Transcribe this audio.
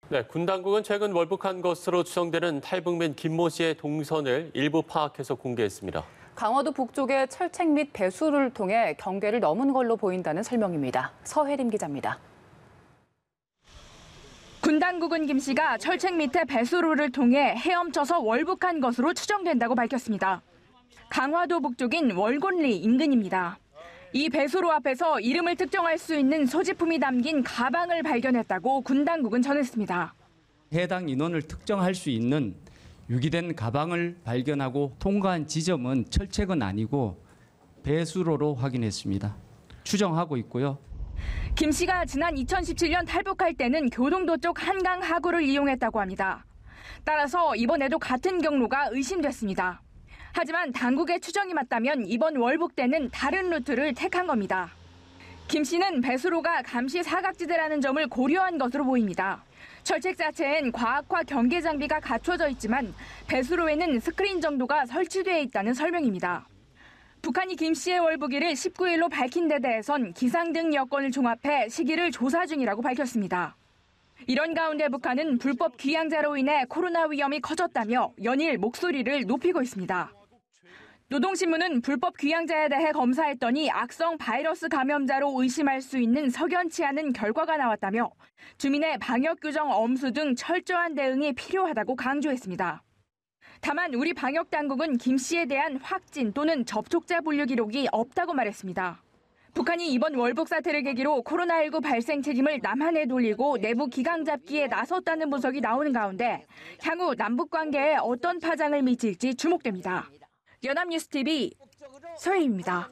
네, 군 당국은 최근 월북한 것으로 추정되는 탈북민 김모 씨의 동선을 일부 파악해서 공개했습니다. 강화도 북쪽의 철책 및 배수를 통해 경계를 넘은 걸로 보인다는 설명입니다. 서혜림 기자입니다. 군 당국은 김 씨가 철책 밑에 배수로를 통해 헤엄쳐서 월북한 것으로 추정된다고 밝혔습니다. 강화도 북쪽인 월곤리 인근입니다. 이 배수로 앞에서 이름을 특정할 수 있는 소지품이 담긴 가방을 발견했다고 군 당국은 전했습니다. 해당 인원을 특정할 수 있는 유기된 가방을 발견하고 통과한 지점은 철책은 아니고 배수로로 확인했습니다. 추정하고 있고요. 김 씨가 지난 2017년 탈북할 때는 교동도 쪽 한강 하구를 이용했다고 합니다. 따라서 이번에도 같은 경로가 의심됐습니다. 하지만 당국의 추정이 맞다면 이번 월북 때는 다른 루트를 택한 겁니다. 김 씨는 배수로가 감시 사각지대라는 점을 고려한 것으로 보입니다. 철책 자체엔 과학화 경계 장비가 갖춰져 있지만 배수로에는 스크린 정도가 설치돼 있다는 설명입니다. 북한이 김 씨의 월북일을 19일로 밝힌 데 대해선 기상 등 여건을 종합해 시기를 조사 중이라고 밝혔습니다. 이런 가운데 북한은 불법 귀향자로 인해 코로나 위험이 커졌다며 연일 목소리를 높이고 있습니다. 노동신문은 불법 귀향자에 대해 검사했더니 악성 바이러스 감염자로 의심할 수 있는 석연치 않은 결과가 나왔다며 주민의 방역규정 엄수 등 철저한 대응이 필요하다고 강조했습니다. 다만 우리 방역당국은 김 씨에 대한 확진 또는 접촉자 분류 기록이 없다고 말했습니다. 북한이 이번 월북 사태를 계기로 코로나19 발생 책임을 남한에 돌리고 내부 기강 잡기에 나섰다는 분석이 나오는 가운데 향후 남북 관계에 어떤 파장을 미칠지 주목됩니다. 연합뉴스TV 서혜림입니다.